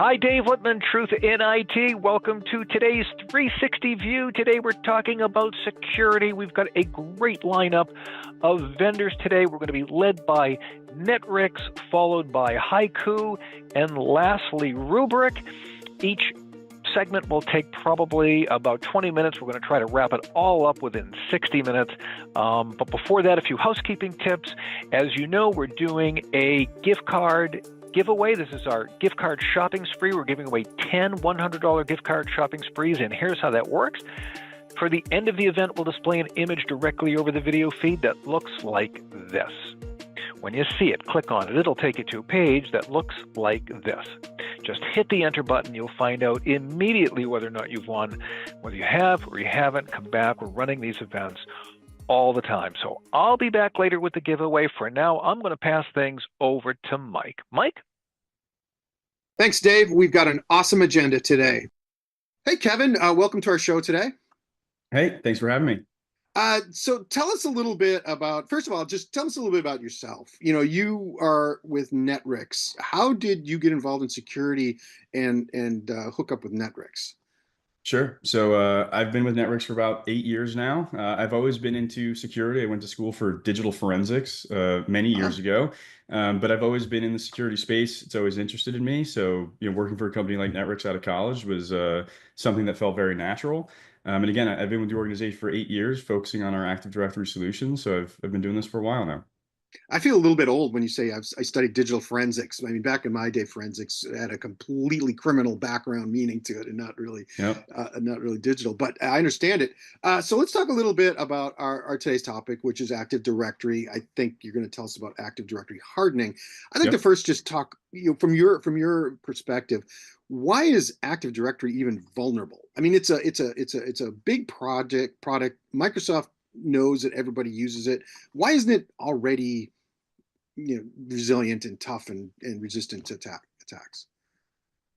Hi, Dave Littman, Truth in IT. Welcome to today's 360 view. Today we're talking about security. We've got a great lineup of vendors today. We're going to be led by Netrix, followed by Haiku, and lastly Rubrik. Each segment will take probably about 20 minutes. We're going to try to wrap it all up within 60 minutes. But before that, a few housekeeping tips. As you know, we're doing a gift card giveaway. This is our gift card shopping spree. We're giving away 10 $100 gift card shopping sprees, and here's how that works. For the end of the event, we'll display an image directly over the video feed that looks like this. When you see it, click on it. It'll take you to a page that looks like this. Just hit the enter button. You'll find out immediately whether or not you've won. Whether you have or you haven't, come back. We're running these events all the time. So I'll be back later with the giveaway. For now, I'm going to pass things over to Mike. Mike? Thanks, Dave. We've got an awesome agenda today. Hey, Kevin, welcome to our show today. Hey, thanks for having me. So tell us a little bit about, first of all, just tell us a little bit about yourself. You know, you are with Netrix. How did you get involved in security and hook up with Netrix? Sure. So I've been with Netrix for about 8 years now. I've always been into security. I went to school for digital forensics many years ago, but I've always been in the security space. It's always interested in me. So, working for a company like Netrix out of college was something that felt very natural. And again, I've been with the organization for 8 years, focusing on our Active Directory solutions. So I've been doing this for a while now. I feel a little bit old when you say I studied digital forensics. I mean, back in my day, forensics had a completely criminal background meaning to it, and Yep. not really digital. But I understand it. So let's talk a little bit about our today's topic, which is Active Directory. I think you're going to tell us about Active Directory hardening. I'd like to Yep. first just talk, from your perspective. Why is Active Directory even vulnerable? I mean, it's a big product. Microsoft knows that everybody uses it. Why isn't it already, resilient and tough and resistant to attacks?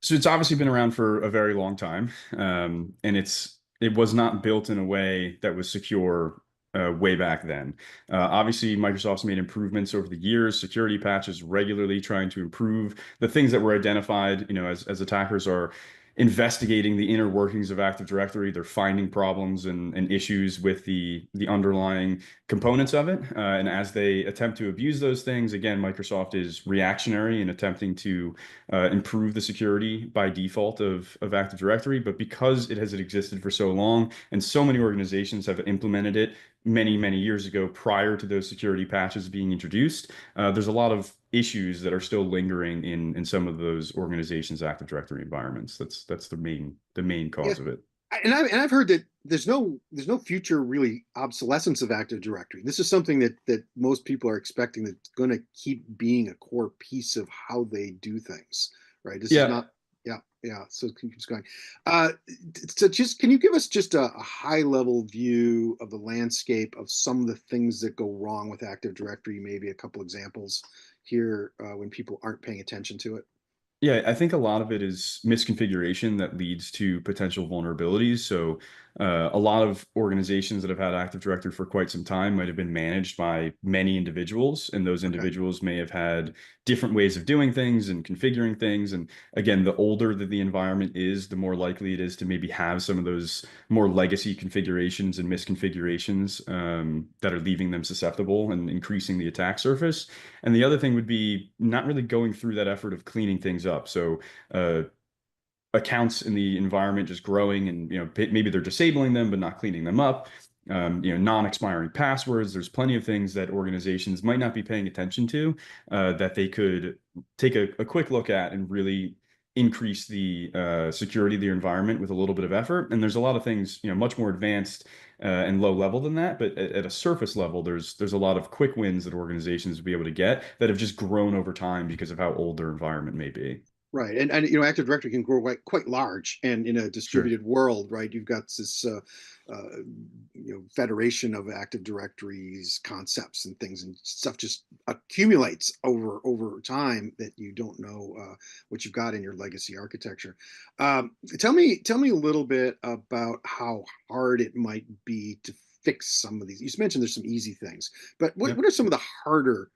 So it's obviously been around for a very long time, and it was not built in a way that was secure way back then. Obviously, Microsoft's made improvements over the years, security patches regularly trying to improve the things that were identified, as attackers are investigating the inner workings of Active Directory. They're finding problems and issues with the underlying components of it. And as they attempt to abuse those things, again, Microsoft is reactionary in attempting to improve the security by default of Active Directory. But because it has existed for so long and so many organizations have implemented it many, many years ago prior to those security patches being introduced, there's a lot of issues that are still lingering in some of those organizations' Active Directory environments. That's the main Yeah, cause of it. and I've heard that there's no future really obsolescence of Active Directory. This is something that most people are expecting that's going to keep being a core piece of how they do things, right? This is Yeah. not. Yeah, yeah. So it keeps going. Uh, so just can you give us just a high level view of the landscape of some of the things that go wrong with Active Directory? Maybe a couple examples here when people aren't paying attention to it. Yeah, I think a lot of it is misconfiguration that leads to potential vulnerabilities. So, a lot of organizations that have had Active Directory for quite some time might have been managed by many individuals, and those Okay. individuals may have had different ways of doing things and configuring things. And again, the older that the environment is, the more likely it is to maybe have some of those more legacy configurations and misconfigurations that are leaving them susceptible and increasing the attack surface. And the other thing would be not really going through that effort of cleaning things up. So accounts in the environment just growing, and maybe they're disabling them but not cleaning them up. Non-expiring passwords. There's plenty of things that organizations might not be paying attention to that they could take a quick look at and really increase the security of their environment with a little bit of effort. And there's a lot of things, much more advanced and low level than that. But at a surface level, there's a lot of quick wins that organizations will be able to get that have just grown over time because of how old their environment may be. Right, and Active Directory can grow quite large, and in a Sure. distributed world, right? You've got this federation of Active Directories concepts and things, and stuff just accumulates over time that you don't know what you've got in your legacy architecture. Tell me a little bit about how hard it might be to fix some of these. You mentioned there's some easy things, but what Yep. are some of the harder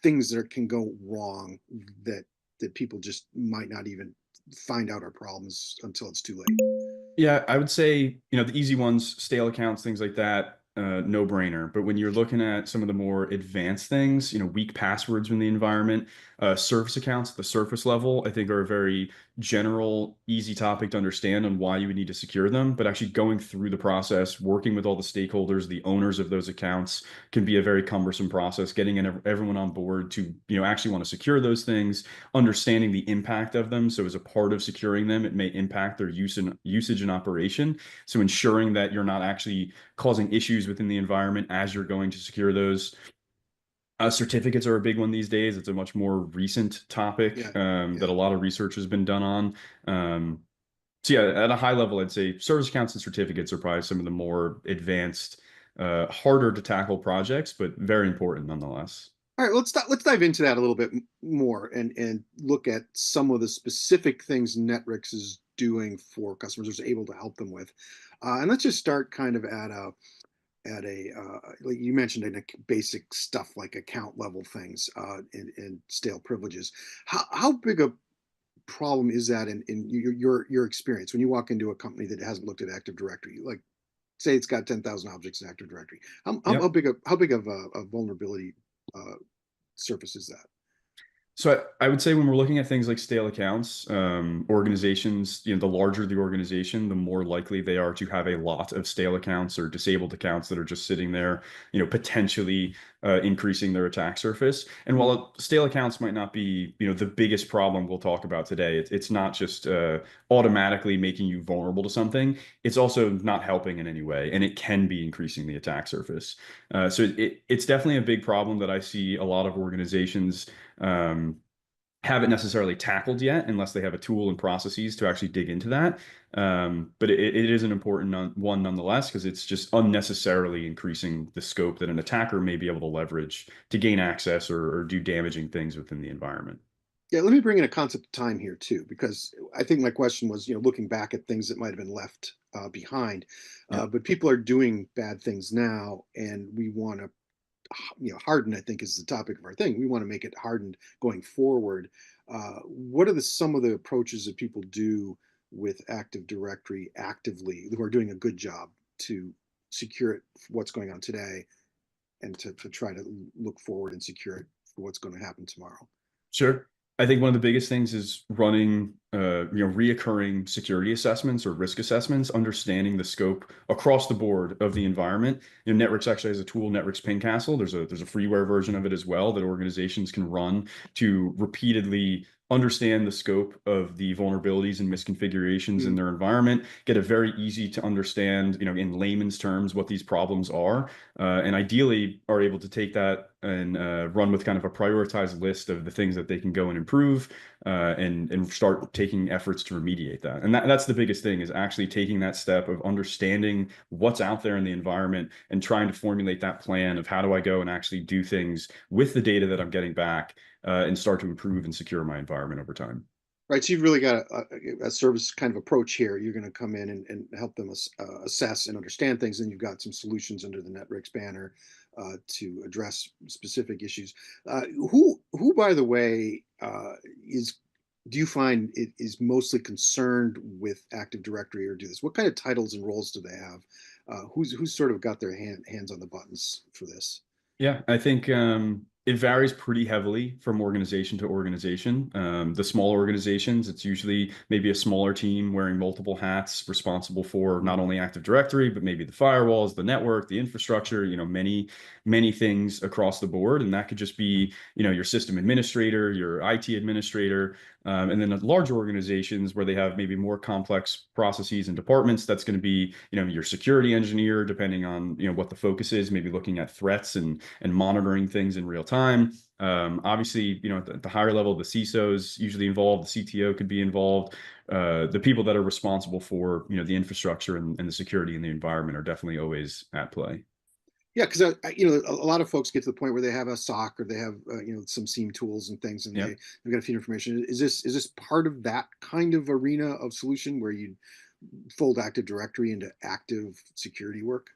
things that can go wrong that people just might not even find out our problems until it's too late. Yeah, I would say, the easy ones, stale accounts, things like that, no brainer. But when you're looking at some of the more advanced things, weak passwords in the environment, surface accounts at the surface level, I think are a very general, easy topic to understand on why you would need to secure them. But actually going through the process, working with all the stakeholders, the owners of those accounts can be a very cumbersome process, getting everyone on board to, actually want to secure those things, understanding the impact of them. So as a part of securing them, it may impact their usage and operation. So ensuring that you're not actually causing issues within the environment as you're going to secure those. Certificates are a big one these days. It's a much more recent topic Yeah, that yeah. a lot of research has been done on. So yeah, at a high level, I'd say service accounts and certificates are probably some of the more advanced, harder to tackle projects, but very important nonetheless. All right, let's dive into that a little bit more and look at some of the specific things Netrix is doing for customers, or is able to help them with. And let's just start kind of at a like you mentioned, in a basic stuff like account level things, and stale privileges. How big a problem is that in your experience when you walk into a company that hasn't looked at Active Directory? Like, say it's got 10,000 objects in Active Directory. How Yep. big of a vulnerability uh, surface is that? So I would say when we're looking at things like stale accounts, organizations, the larger the organization, the more likely they are to have a lot of stale accounts or disabled accounts that are just sitting there, potentially increasing their attack surface. And Mm. while stale accounts might not be, the biggest problem we'll talk about today, it's not just automatically making you vulnerable to something. It's also not helping in any way, and it can be increasing the attack surface. So it's definitely a big problem that I see a lot of organizations um, haven't necessarily tackled yet unless they have a tool and processes to actually dig into that. But it is an important one nonetheless, because it's just unnecessarily increasing the scope that an attacker may be able to leverage to gain access or do damaging things within the environment. Yeah, let me bring in a concept of time here too, because I think my question was, looking back at things that might have been left behind, Yep. but people are doing bad things now, and we want to, harden. I think is the topic of our thing. We want to make it hardened going forward. What are some of the approaches that people do with Active Directory actively, who are doing a good job to secure it for what's going on today, and to try to look forward and secure it for what's going to happen tomorrow? Sure. I think one of the biggest things is running, reoccurring security assessments or risk assessments, understanding the scope across the board of the environment. Netrix actually has a tool, Netrix Ping Castle. There's a freeware version of it as well that organizations can run to repeatedly understand the scope of the vulnerabilities and misconfigurations in Mm. their environment, get a very easy to understand, in layman's terms, what these problems are, and ideally are able to take that and run with kind of a prioritized list of the things that they can go and improve, and start taking efforts to remediate that. And that's the biggest thing, is actually taking that step of understanding what's out there in the environment and trying to formulate that plan of how do I go and actually do things with the data that I'm getting back, and start to improve and secure my environment over time. Right, so you've really got a service kind of approach here. You're going to come in and help them assess and understand things, and you've got some solutions under the Netrix banner to address specific issues. Who, by the way, is do you find it is mostly concerned with Active Directory, or do this? What kind of titles and roles do they have? Who's sort of got their hands on the buttons for this? Yeah, I think it varies pretty heavily from organization to organization. The smaller organizations, it's usually maybe a smaller team wearing multiple hats, responsible for not only Active Directory, but maybe the firewalls, the network, the infrastructure, many, many things across the board. And that could just be, your system administrator, your IT administrator. And then at larger organizations where they have maybe more complex processes and departments, that's going to be, your security engineer, depending on, what the focus is, maybe looking at threats and monitoring things in real time. Obviously, at the higher level, the CISOs usually involved, the CTO could be involved. The people that are responsible for, the infrastructure and the security in the environment are definitely always at play. Yeah, because a lot of folks get to the point where they have a SOC, or they have some SIEM tools and things, and Yep. they've got to feed information. Is this part of that kind of arena of solution where you fold Active Directory into active security work?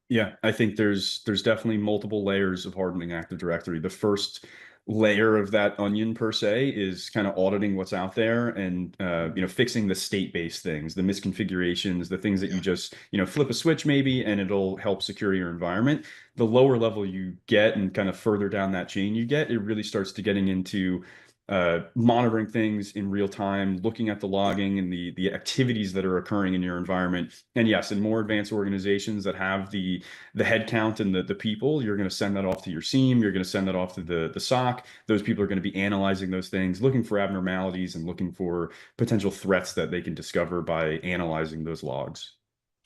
Yeah, I think there's definitely multiple layers of hardening Active Directory. The first layer of that onion per se is kind of auditing what's out there and fixing the state-based things, the misconfigurations, the things that you Yeah. just flip a switch maybe and it'll help secure your environment. The lower level you get and kind of further down that chain you get, it really starts to getting into monitoring things in real time, looking at the Yeah. logging and the activities that are occurring in your environment. And yes, in more advanced organizations that have the head count and the people, you're going to send that off to your SIEM, you're going to send that off to the SOC. Those people are going to be analyzing those things, looking for abnormalities and looking for potential threats that they can discover by analyzing those logs.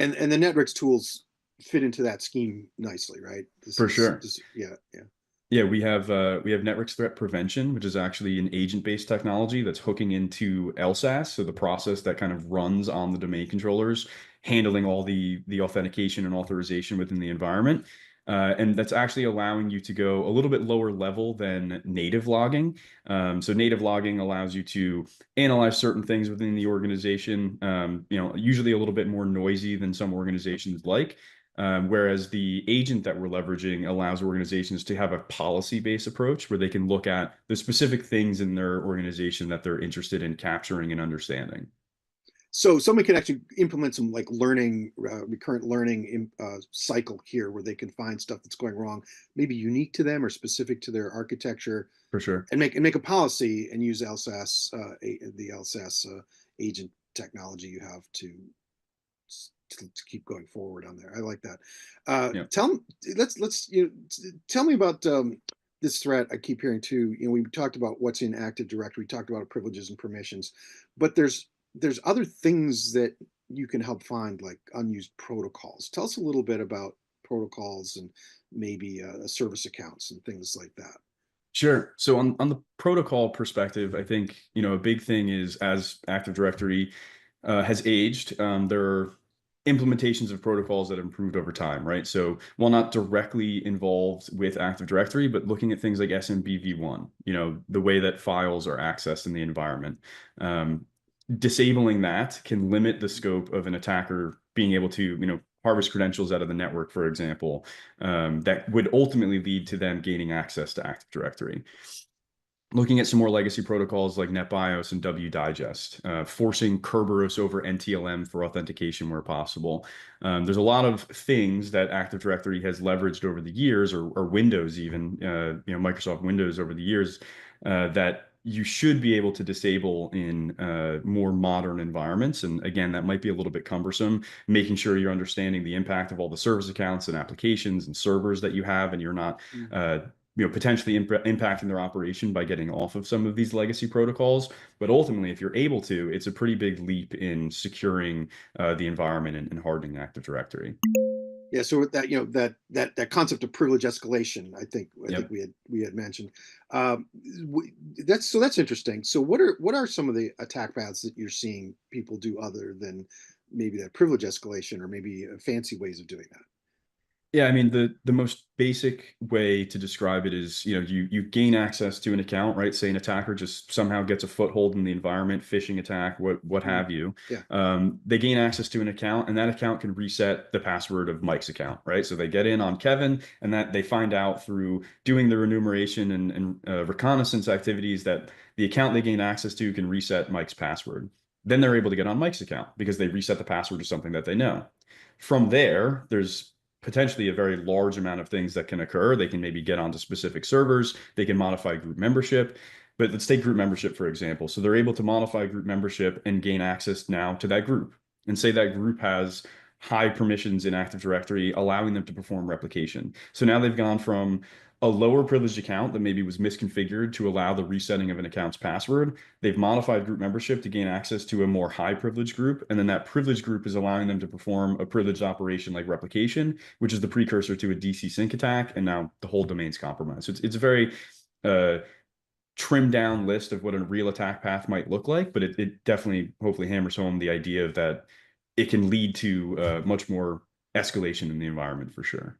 And the networks tools fit into that scheme nicely, right? This For is sure. this, yeah, yeah. Yeah, we have network threat prevention, which is actually an agent-based technology that's hooking into LSAS, so the process that kind of runs on the domain controllers, handling all the authentication and authorization within the environment. And that's actually allowing you to go a little bit lower level than native logging. So native logging allows you to analyze certain things within the organization, usually a little bit more noisy than some organizations like. Whereas the agent that we're leveraging allows organizations to have a policy-based approach where they can look at the specific things in their organization that they're interested in capturing and understanding. So somebody can actually implement some like learning, recurrent learning cycle here, where they can find stuff that's going wrong, maybe unique to them or specific to their architecture, For sure. and make a policy and use LSAS, the LSAS agent technology you have to keep going forward on there. I like that. Yeah. Let's tell me about this threat. I keep hearing too. We talked about what's in Active Directory. We talked about privileges and permissions, but there's other things that you can help find, like unused protocols. Tell us a little bit about protocols and maybe service accounts and things like that. Sure. So on the protocol perspective, I think, a big thing is as Active Directory has aged, there are implementations of protocols that have improved over time, right? So while not directly involved with Active Directory, but looking at things like SMBv1, the way that files are accessed in the environment. Disabling that can limit the scope of an attacker being able to, harvest credentials out of the network, for example, that would ultimately lead to them gaining access to Active Directory. Looking at some more legacy protocols like NetBIOS and wdigest, forcing Kerberos over NTLM for authentication where possible. There's a lot of things that Active Directory has leveraged over the years, or Windows even, Microsoft Windows over the years, that you should be able to disable in more modern environments. And again, that might be a little bit cumbersome, making sure you're understanding the impact of all the service accounts and applications and servers that you have, and you're not potentially impacting their operation by getting off of some of these legacy protocols. But ultimately, if you're able to, it's a pretty big leap in securing the environment and hardening Active Directory. Yeah, so with that, that concept of privilege escalation, I think Yep. we had mentioned. Um, that's interesting. So what are some of the attack paths that you're seeing people do other than maybe that privilege escalation, or maybe fancy ways of doing that? Yeah, I mean the most basic way to describe it is, you gain access to an account, right? Say an attacker just somehow gets a foothold in the environment, phishing attack, what Mm, have you. yeah. They gain access to an account, and that account can reset the password of Mike's account, right? So they get in on Kevin, and that they find out through doing their enumeration and reconnaissance activities that the account they gain access to can reset Mike's password. Then they're able to get on Mike's account because they reset the password to something that they know. From there, there's potentially a very large amount of things that can occur. They can maybe get onto specific servers, they can modify group membership. But let's take group membership, for example. So they're able to modify group membership and gain access now to that group. And say that group has high permissions in Active Directory, allowing them to perform replication. So now they've gone from a lower privileged account that maybe was misconfigured to allow the resetting of an account's password. They've modified group membership to gain access to a more high privileged group. And then that privileged group is allowing them to perform a privileged operation like replication, which is the precursor to a DC sync attack. And now the whole domain's compromised. So it's a very uh, trimmed down list of what a real attack path might look like, but it definitely hopefully hammers home the idea of that it can lead to much more escalation in the environment for sure.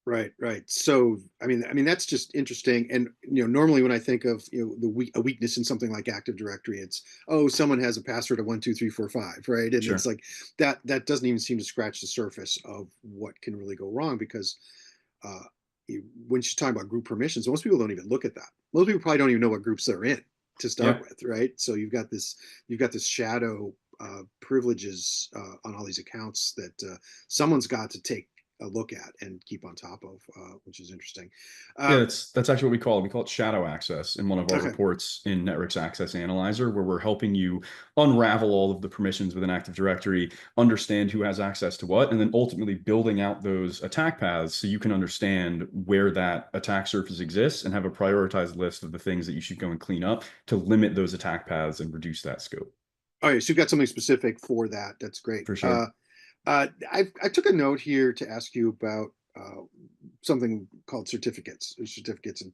Right, right. So, I mean, that's just interesting. And normally when I think of a weakness in something like Active Directory, it's, oh, someone has a password of 1 2 3 4 5, right? And it's Sure. like that doesn't even seem to scratch the surface of what can really go wrong, because uh, when she's talking about group permissions, most people don't even look at that. most people probably don't even know what groups they're in to start Yeah. with, right? So you've got this shadow privileges on all these accounts that someone's got to take a look at and keep on top of, which is interesting. Yeah, Uh, that's actually what we call it. We call it shadow access in one of our okay. reports in Networks Access Analyzer, where we're helping you unravel all of the permissions within Active Directory, understand who has access to what, and then ultimately building out those attack paths so you can understand where that attack surface exists and have a prioritized list of the things that you should go and clean up to limit those attack paths and reduce that scope. All right, so you've got something specific for that. That's great. For sure. I took a note here to ask you about something called certificates and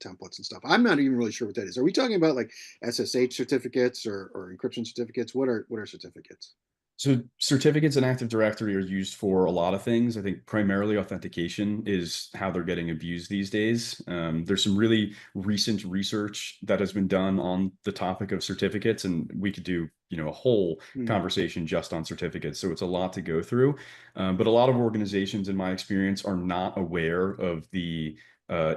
templates and stuff. I'm not even really sure what that is. Are we talking about like SSH certificates or encryption certificates? What are certificates? So certificates in Active Directory are used for a lot of things. I think primarily authentication is how they're getting abused these days. There's some really recent research that has been done on the topic of certificates, and we could do, a whole Hmm. conversation just on certificates. So it's a lot to go through. But a lot of organizations, in my experience, are not aware of the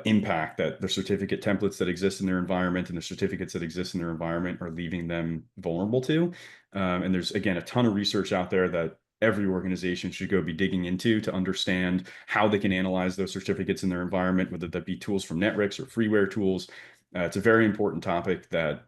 impact that the certificate templates that exist in their environment and the certificates that exist in their environment are leaving them vulnerable to. And there's, again, a ton of research out there that every organization should go be digging into to understand how they can analyze those certificates in their environment, whether that be tools from Netrix or freeware tools. It's a very important topic that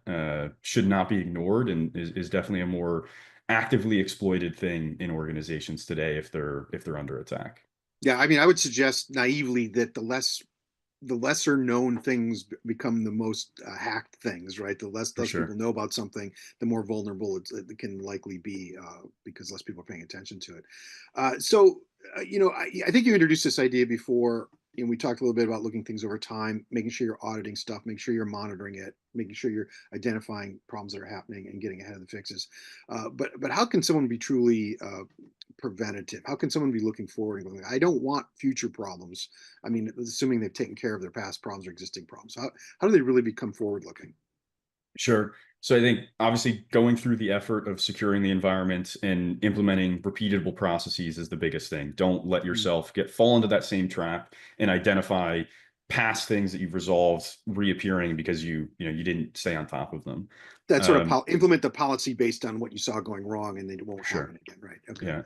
should not be ignored and is definitely a more actively exploited thing in organizations today if they're under attack. Yeah, I mean, I would suggest naively that the lesser known things become the most hacked things, right? The For less people sure. know about something, the more vulnerable it can likely be because less people are paying attention to it. I think you introduced this idea before, and we talked a little bit about looking things over time, making sure you're auditing stuff, making sure you're monitoring it, making sure you're identifying problems that are happening and getting ahead of the fixes. But how can someone be truly preventative? How can someone be looking forward and going, I don't want future problems? I mean, assuming they've taken care of their past problems or existing problems. How do they really become forward looking? Sure. So I think obviously going through the effort of securing the environment and implementing repeatable processes is the biggest thing. Don't let Mm. yourself fall into that same trap and identify past things that you've resolved reappearing because you didn't stay on top of them. That sort of Um, implement the policy based on what you saw going wrong, and then it won't for happen sure. again, right? Okay. Yeah.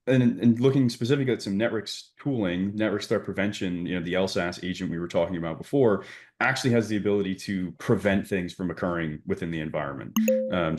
And looking specifically at some Netrix tooling, Netrix threat prevention, the LSAS agent we were talking about before, actually has the ability to prevent things from occurring within the environment.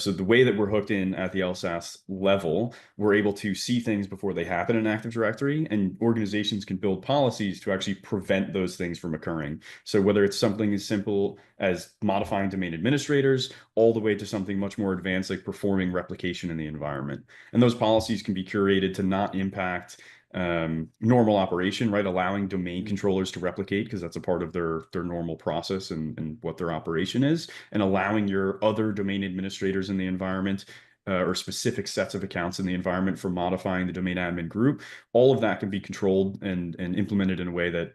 So the way that we're hooked in at the LSAS level, we're able to see things before they happen in Active Directory, and organizations can build policies to actually prevent those things from occurring. So whether it's something as simple as modifying domain administrators, all the way to something much more advanced like performing replication in the environment. And those policies can be curated to not impact normal operation, right? Allowing domain Mm. controllers to replicate because that's a part of their normal process and what their operation is, and allowing your other domain administrators in the environment or specific sets of accounts in the environment for modifying the domain admin group. All of that can be controlled and implemented in a way that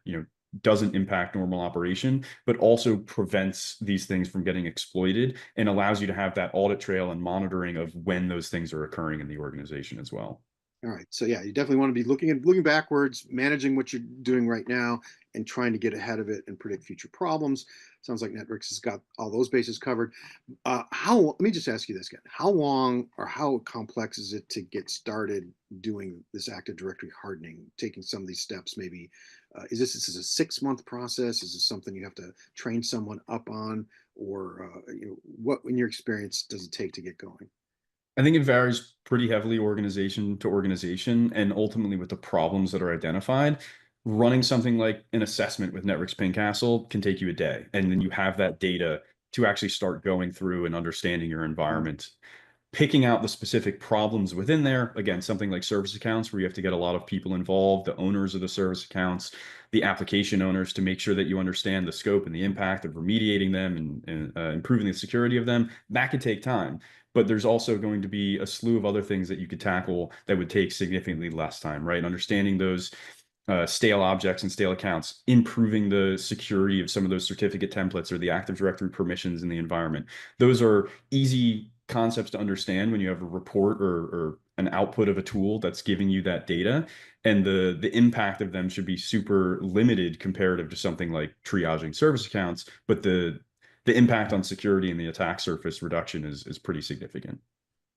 doesn't impact normal operation, but also prevents these things from getting exploited and allows you to have that audit trail and monitoring of when those things are occurring in the organization as well. All right. So yeah, you definitely want to be looking backwards, managing what you're doing right now, and trying to get ahead of it and predict future problems. Sounds like Networks has got all those bases covered. How? Let me just ask you this again: how long or how complex is it to get started doing this Active Directory hardening? Taking some of these steps, maybe this is a 6 month process? Is this something you have to train someone up on, or what, in your experience, does it take to get going? I think it varies pretty heavily organization to organization and ultimately with the problems that are identified. Running something like an assessment with Networks Ping Castle can take you a day. And then you have that data to actually start going through and understanding your Mm. environment, picking out the specific problems within there. Again, something like service accounts where you have to get a lot of people involved, the owners of the service accounts, the application owners, to make sure that you understand the scope and the impact of remediating them and improving the security of them. That could take time. But there's also going to be a slew of other things that you could tackle that would take significantly less time, right? Understanding those stale objects and stale accounts, improving the security of some of those certificate templates or the Active Directory permissions in the environment. Those are easy concepts to understand when you have a report or an output of a tool that's giving you that data. And the impact of them should be super limited comparative to something like triaging service accounts. But the impact on security and the attack surface reduction is pretty significant.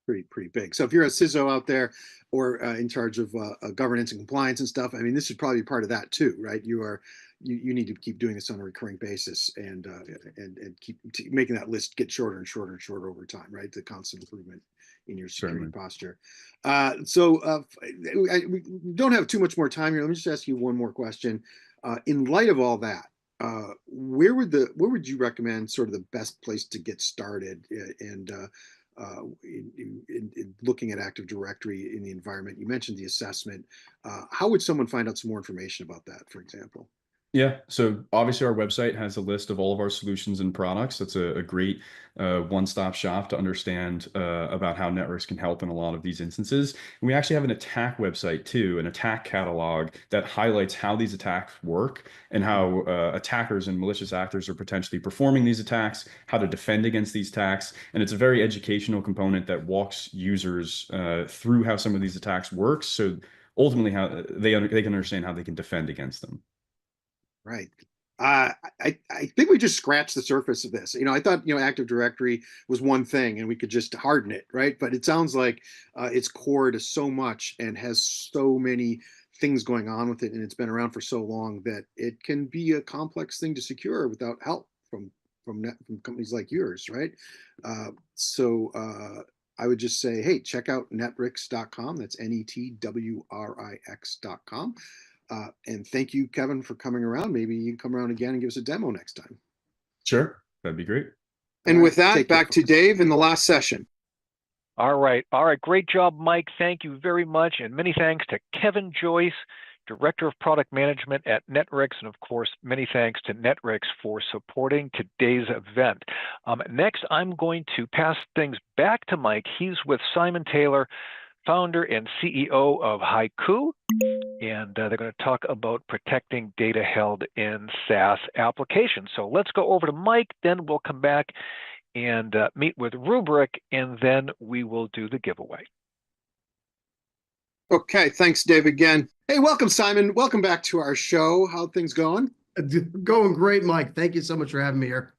Pretty big. So if you're a CISO out there or in charge of governance and compliance and stuff, I mean, this should probably be part of that too, right? You need to keep doing this on a recurring basis and keep making that list get shorter and shorter and shorter over time, right? The constant improvement in your security Certainly. posture. We don't have too much more time here. Let me just ask you one more question. In light of all that, where would you recommend sort of the best place to get started in looking at Active Directory in the environment? You mentioned the assessment. How would someone find out some more information about that, for example? Yeah, so obviously our website has a list of all of our solutions and products. That's a great one-stop shop to understand about how networks can help in a lot of these instances. And we actually have an attack website too, an attack catalog that highlights how these attacks work and how attackers and malicious actors are potentially performing these attacks, how to defend against these attacks. And it's a very educational component that walks users through how some of these attacks work. So ultimately how they can understand how they can defend against them. Right. I think we just scratched the surface of this. I thought, Active Directory was one thing and we could just harden it, right? But it sounds like it's core to so much and has so many things going on with it, and it's been around for so long that it can be a complex thing to secure without help from companies like yours, right? I would just say, hey, check out netrix.com. That's netwrix.com. And thank you, Kevin, for coming around. Maybe you can come around again and give us a demo next time. Sure, that'd be great. And with that, back to Dave in the last session. All right. Great job, Mike. Thank you very much. And many thanks to Kevin Joyce, Director of Product Management at Netrix. And of course, many thanks to Netrix for supporting today's event. Next, I'm going to pass things back to Mike. He's with Simon Taylor, founder and CEO of Haiku. And they're going to talk about protecting data held in SaaS applications. So let's go over to Mike, then we'll come back and meet with Rubrik, and then we will do the giveaway. Okay, thanks, Dave, again. Hey, welcome, Simon. Welcome back to our show. How are things going? Going great, Mike. Thank you so much for having me here.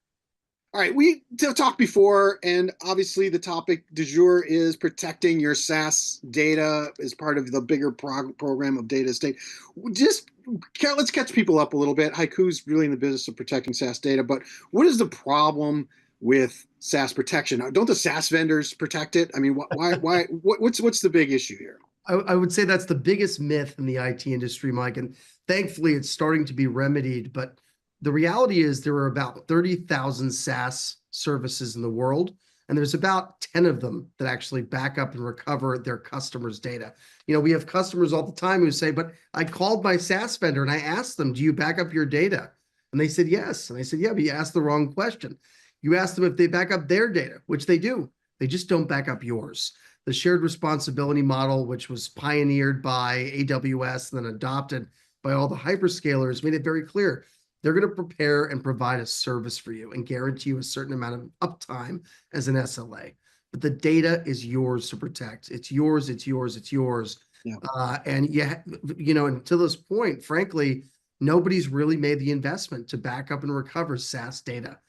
All right, we talked before, and obviously the topic du jour is protecting your SaaS data as part of the bigger program of data estate. Let's catch people up a little bit. Haiku's really in the business of protecting SaaS data, but what is the problem with SaaS protection? Don't the SaaS vendors protect it? I mean, what's the big issue here? I would say that's the biggest myth in the IT industry, Mike, and thankfully it's starting to be remedied, but the reality is there are about 30,000 SaaS services in the world, and there's about 10 of them that actually back up and recover their customers' data. We have customers all the time who say, but I called my SaaS vendor and I asked them, do you back up your data? And they said, yes. And I said, yeah, but you asked the wrong question. You asked them if they back up their data, which they do. They just don't back up yours. The shared responsibility model, which was pioneered by AWS and then adopted by all the hyperscalers, made it very clear. They're going to prepare and provide a service for you and guarantee you a certain amount of uptime as an SLA. But the data is yours to protect. It's yours, it's yours, it's yours. Yeah. And until this point, frankly, nobody's really made the investment to back up and recover SaaS data.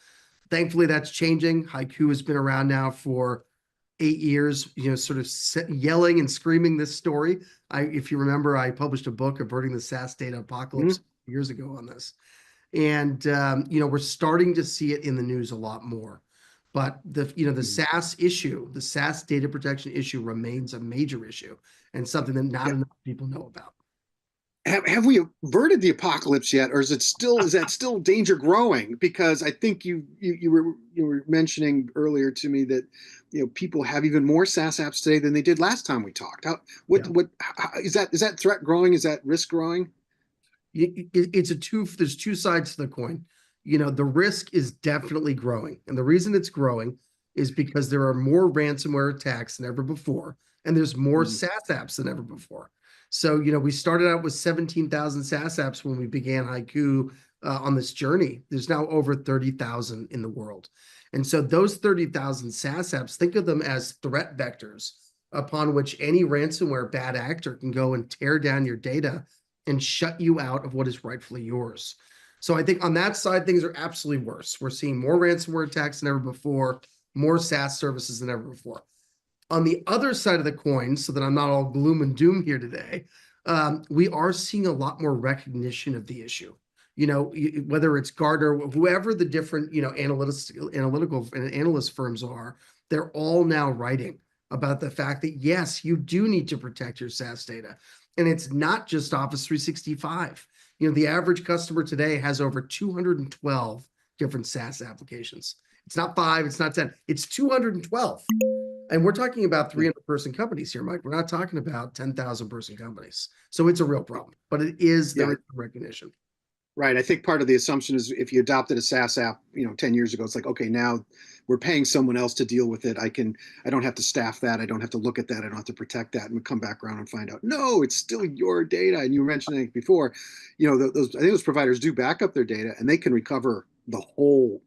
Thankfully, that's changing. Haiku has been around now for 8 years, sort of yelling and screaming this story. If you remember, I published a book, Averting the SaaS Data Apocalypse, years ago on this. And, we're starting to see it in the news a lot more. But the SaaS issue, the SaaS data protection issue remains a major issue and something that not enough people know about. Have we averted the apocalypse yet, or is that still danger growing? Because I think you were mentioning earlier to me that people have even more SaaS apps today than they did last time we talked. How is that threat growing? Is that risk growing? There's two sides to the coin. The risk is definitely growing, and the reason it's growing is because there are more ransomware attacks than ever before, and there's more SaaS apps than ever before. So, we started out with 17,000 SaaS apps when we began Haiku on this journey. There's now over 30,000 in the world. And so those 30,000 SaaS apps, think of them as threat vectors upon which any ransomware bad actor can go and tear down your data and shut you out of what is rightfully yours. So I think on that side, things are absolutely worse. We're seeing more ransomware attacks than ever before, more SaaS services than ever before. On the other side of the coin, so that I'm not all gloom and doom here today, we are seeing a lot more recognition of the issue. Whether it's Gartner, whoever the different, analytical and analyst firms are, they're all now writing about the fact that, yes, you do need to protect your SaaS data. And it's not just Office 365. The average customer today has over 212 different SaaS applications. It's not 5, it's not 10, it's 212. And we're talking about 300-person companies here, Mike. We're not talking about 10,000-person companies. So it's a real problem, but there is recognition. Right. I think part of the assumption is if you adopted a SaaS app, 10 years ago, it's like, okay, now we're paying someone else to deal with it. I don't have to staff that. I don't have to look at that. I don't have to protect that. And we come back around and find out, no, it's still your data. And you were mentioning it before, I think those providers do back up their data and they can recover the whole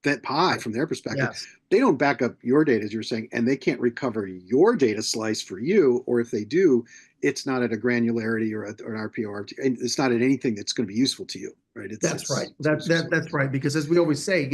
that pie from their perspective. Yes. They don't back up your data, as you're saying, and they can't recover your data slice for you. Or if they do, it's not at a granularity or an RPO, and it's not at anything that's going to be useful to you, right? That's right. That's right. Because as we always say,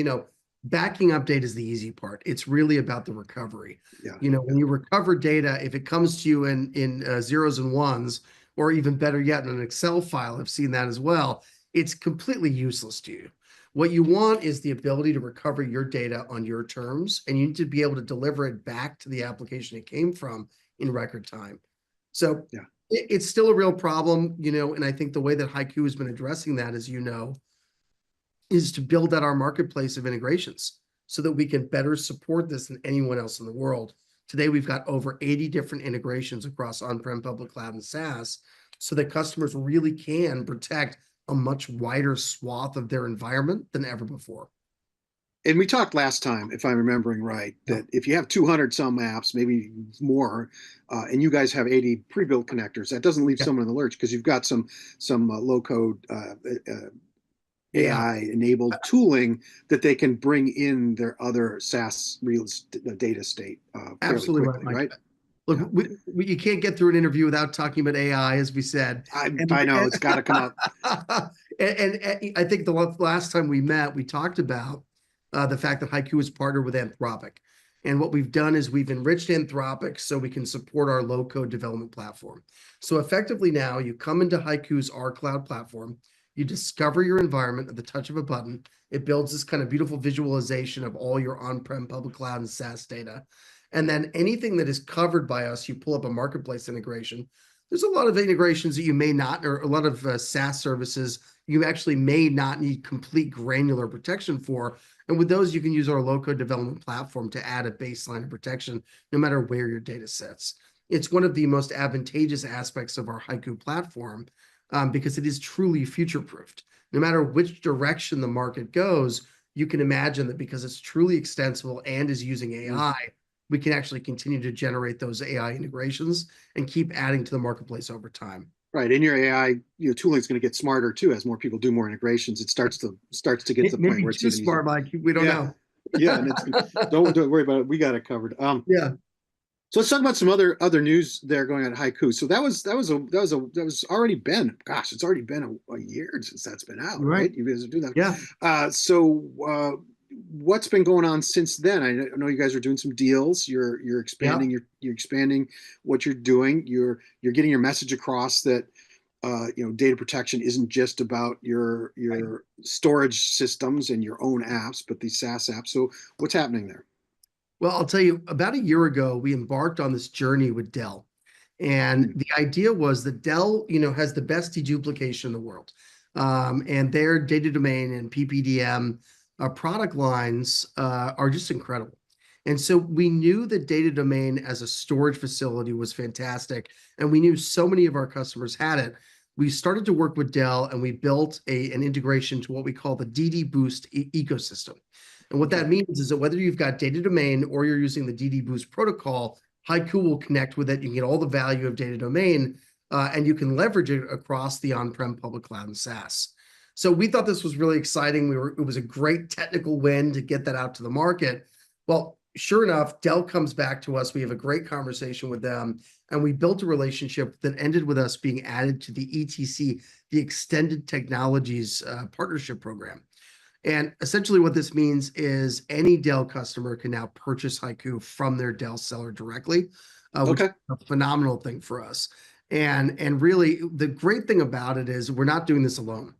backing up data is the easy part. It's really about the recovery. When you recover data, if it comes to you in zeros and ones, or even better yet, in an Excel file, I've seen that as well, it's completely useless to you. What you want is the ability to recover your data on your terms, and you need to be able to deliver it back to the application it came from in record time. So it's still a real problem, and I think the way that Haiku has been addressing that, as is to build out our marketplace of integrations so that we can better support this than anyone else in the world. Today, we've got over 80 different integrations across on-prem, public cloud, and SaaS, so that customers really can protect a much wider swath of their environment than ever before. And we talked last time, if I'm remembering right, that if you have 200 some apps, maybe more, and you guys have 80 pre-built connectors, that doesn't leave someone in the lurch because you've got some low-code AI-enabled tooling that they can bring in their other SaaS real data state Absolutely quickly, right? Look, you can't get through an interview without talking about AI, as we said. I know it's got to come up. and I think the last time we met, we talked about the fact that Haiku is partnered with Anthropic. And what we've done is we've enriched Anthropic so we can support our low-code development platform. So effectively now, you come into Haiku's R Cloud platform, you discover your environment at the touch of a button. It builds this kind of beautiful visualization of all your on-prem, public cloud, and SaaS data. And then anything that is covered by us, you pull up a marketplace integration. There's a lot of integrations that you may not, or a lot of SaaS services you actually may not need complete granular protection for. And with those, you can use our low-code development platform to add a baseline of protection, no matter where your data sits. It's one of the most advantageous aspects of our Haiku platform because it is truly future-proofed. No matter which direction the market goes, you can imagine that because it's truly extensible and is using AI, we can actually continue to generate those AI integrations and keep adding to the marketplace over time. Right, and your AI, tooling is going to get smarter too as more people do more integrations. It starts to get to the point where it's too smart, Mike. We don't know. And don't worry about it. We got it covered. So let's talk about some other news there going on at Haiku. So that was already been. Gosh, it's already been a year since that's been out, right? You guys are doing that. Yeah. So what's been going on since then? I know you guys are doing some deals. You're expanding. You're expanding what you're doing. You're getting your message across that data protection isn't just about your storage systems and your own apps, but these SaaS apps. So what's happening there? Well, I'll tell you, about a year ago, we embarked on this journey with Dell. And the idea was that Dell, has the best deduplication in the world. And their data domain and PPDM product lines are just incredible. And so we knew that data domain as a storage facility was fantastic. And we knew so many of our customers had it. We started to work with Dell and we built an integration to what we call the DD Boost ecosystem. And what that means is that whether you've got data domain or you're using the DD Boost protocol, Haiku will connect with it. You can get all the value of data domain, and you can leverage it across the on-prem, public cloud, and SaaS. So we thought this was really exciting. It was a great technical win to get that out to the market. Well, sure enough, Dell comes back to us. We have a great conversation with them, and we built a relationship that ended with us being added to the ETC, the Extended Technologies Partnership Program. And essentially what this means is any Dell customer can now purchase Haiku from their Dell seller directly, which Okay. is a phenomenal thing for us. And really, the great thing about it is we're not doing this alone.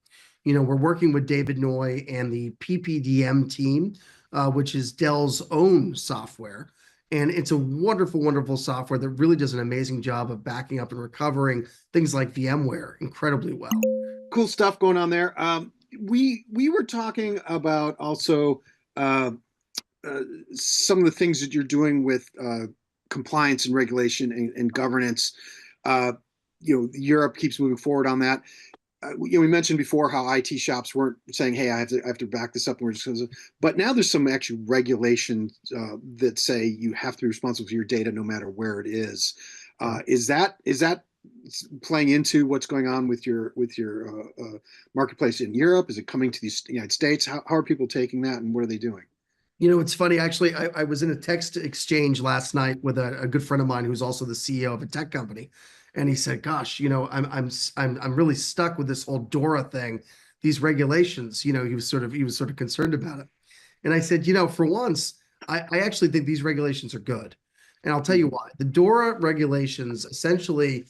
We're working with David Noy and the PPDM team, which is Dell's own software. And it's a wonderful, wonderful software that really does an amazing job of backing up and recovering things like VMware incredibly well. Cool stuff going on there. We were talking about also uh, some of the things that you're doing with compliance and regulation and governance. Europe keeps moving forward on that. We mentioned before how IT shops weren't saying, "Hey, I have to back this up." And we're just, but now there's some actual regulations that say you have to be responsible for your data no matter where it is. Is that playing into what's going on with your marketplace in Europe? Is it coming to the United States? How are people taking that, and what are they doing? It's funny, actually, I was in a text exchange last night with a good friend of mine who's also the CEO of a tech company. And he said, gosh, I'm really stuck with this whole DORA thing, these regulations. He was sort of concerned about it. And I said, for once, I actually think these regulations are good. And I'll tell you why. The DORA regulations essentially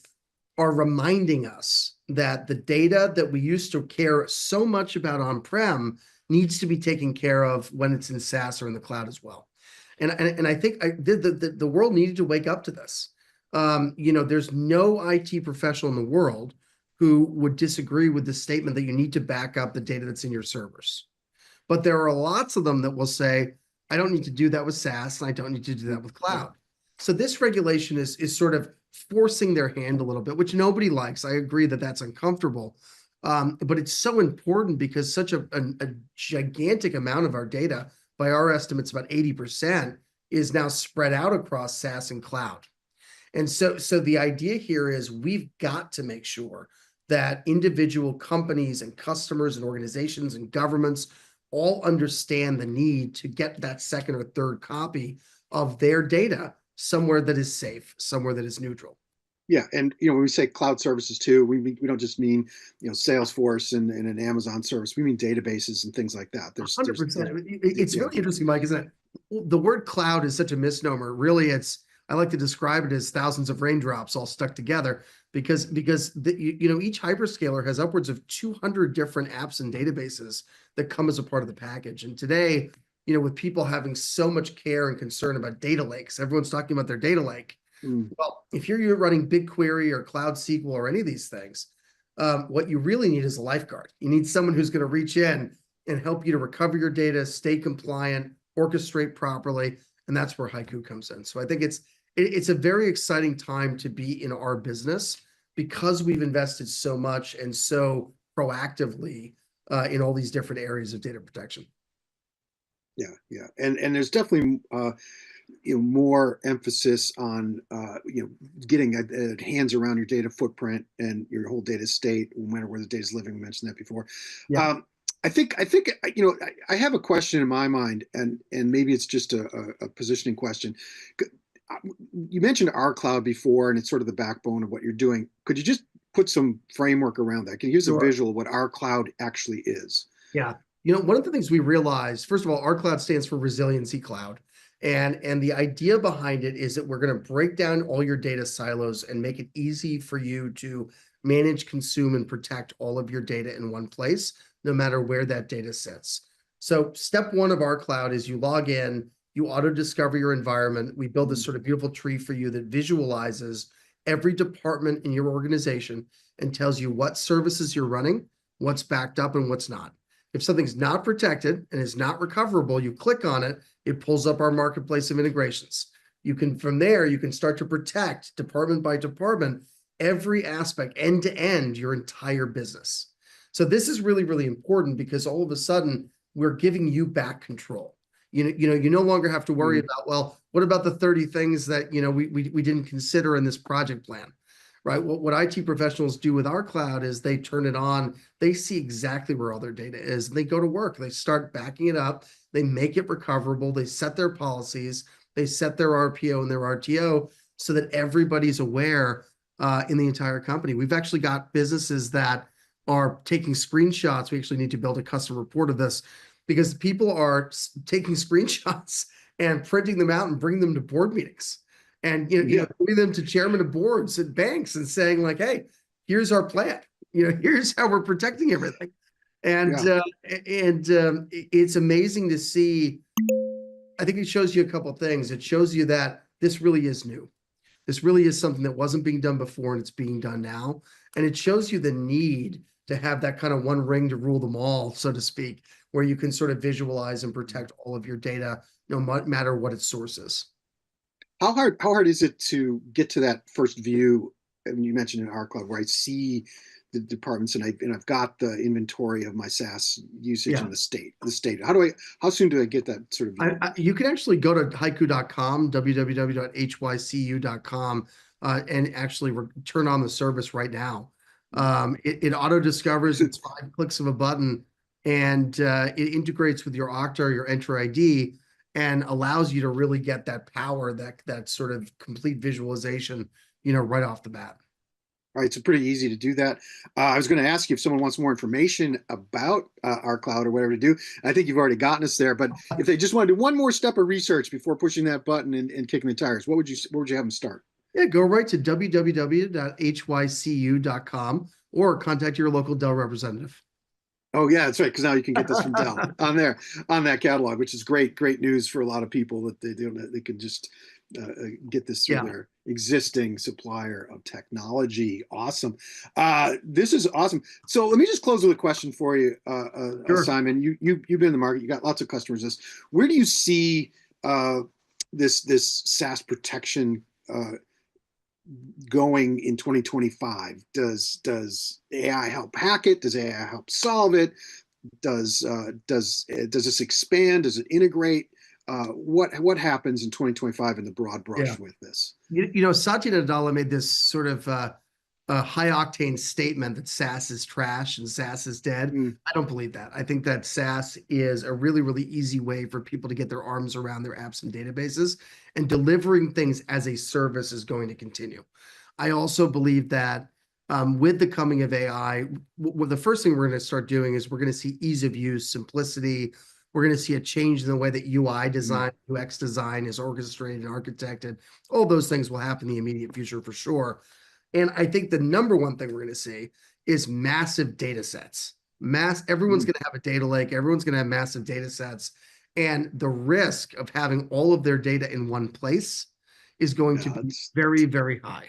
are reminding us that the data that we used to care so much about on-prem needs to be taken care of when it's in SaaS or in the cloud as well. And I think the world needed to wake up to this. There's no IT professional in the world who would disagree with the statement that you need to back up the data that's in your servers. But there are lots of them that will say, I don't need to do that with SaaS, and I don't need to do that with cloud. So this regulation is sort of forcing their hand a little bit, which nobody likes. I agree that that's uncomfortable. But it's so important because such a gigantic amount of our data, by our estimates, about 80%, is now spread out across SaaS and cloud. And so the idea here is we've got to make sure that individual companies and customers and organizations and governments all understand the need to get that second or third copy of their data somewhere that is safe, somewhere that is neutral. Yeah, and when we say cloud services too, we don't just mean Salesforce and an Amazon service. We mean databases and things like that. There's 100%. It's really interesting, Mike, isn't it? The word cloud is such a misnomer. Really, I like to describe it as thousands of raindrops all stuck together because each hyperscaler has upwards of 200 different apps and databases that come as a part of the package. And today, with people having so much care and concern about data lakes, everyone's talking about their data lake. Well, if you're running BigQuery or Cloud SQL or any of these things, what you really need is a lifeguard. You need someone who's going to reach in and help you to recover your data, stay compliant, orchestrate properly, and that's where Haiku comes in. So I think it's a very exciting time to be in our business because we've invested so much and so proactively in all these different areas of data protection. Yeah, and there's definitely more emphasis on getting hands around your data footprint and your whole data state, no matter where the data is living. We mentioned that before. Yeah. I think I have a question in my mind, and maybe it's just a positioning question. You mentioned our cloud before, and it's sort of the backbone of what you're doing. Could you just put some framework around that? Can you use a visual of what our cloud actually is? Yeah. One of the things we realized, first of all, our cloud stands for Resiliency Cloud. And the idea behind it is that we're going to break down all your data silos and make it easy for you to manage, consume, and protect all of your data in one place, no matter where that data sits. So step one of our cloud is you log in, you auto-discover your environment. We build this sort of beautiful tree for you that visualizes every department in your organization and tells you what services you're running, what's backed up, and what's not. If something's not protected and is not recoverable, you click on it, it pulls up our marketplace of integrations. From there, you can start to protect department by department, every aspect, end to end, your entire business. So this is really, really important because all of a sudden we're giving you back control. You no longer have to worry about, well, what about the 30 things that we didn't consider in this project plan? Right. What IT professionals do with our cloud is they turn it on. They see exactly where all their data is. And they go to work. They start backing it up. They make it recoverable. They set their policies. They set their RPO and their RTO so that everybody's aware in the entire company. We've actually got businesses that are taking screenshots. We actually need to build a custom report of this because people are taking screenshots and printing them out and bringing them to board meetings, and bringing them to chairman of boards at banks and saying like, "Hey, here's our plan. Here's how we're protecting everything." And it's amazing to see. I think it shows you a couple things. It shows you that this really is new. This really is something that wasn't being done before, and it's being done now. And it shows you the need to have that kind of one ring to rule them all, so to speak, where you can sort of visualize and protect all of your data, no matter what its source is. How hard is it to get to that first view? And you mentioned in our club where I see the departments and I've got the inventory of my SaaS usage in the state. How soon do I get that sort of view? You can actually go to haiku.com, www.hycu.com, and actually turn on the service right now. It auto discovers. It's 5 clicks of a button, and it integrates with your Okta or your Enter ID and allows you to really get that power, that sort of complete visualization, right off the bat. All right, so pretty easy to do that. I was going to ask you if someone wants more information about our cloud or whatever to do. I think you've already gotten us there, but if they just want to do one more step of research before pushing that button and kicking the tires, what would you have them start? Yeah, go right to www.hycu.com or contact your local Dell representative. Oh yeah, that's right. Because now you can get this from Dell on that catalog, which is great news for a lot of people that they can just get this through their existing supplier of technology. Awesome. This is awesome. So let me just close with a question for you, Sure. Simon. You've been in the market. You got lots of customers. Where do you see this SaaS protection going in 2025? Does AI help hack it? Does AI help solve it? Does this expand? Does it integrate? What happens in 2025 in the broad brush with this? Satya Nadella made this sort of high octane statement that SaaS is trash and SaaS is dead. I don't believe that. I think that SaaS is a really, really easy way for people to get their arms around their apps and databases, and delivering things as a service is going to continue. I also believe that with the coming of AI, the first thing we're going to start doing is we're going to see ease of use, simplicity. We're going to see a change in the way that UI design, UX design is orchestrated and architected. All those things will happen in the immediate future for sure. And I think the number one thing we're going to see is massive data sets. Everyone's going to have a data lake. Everyone's going to have massive data sets. And the risk of having all of their data in one place is going to be very, very high.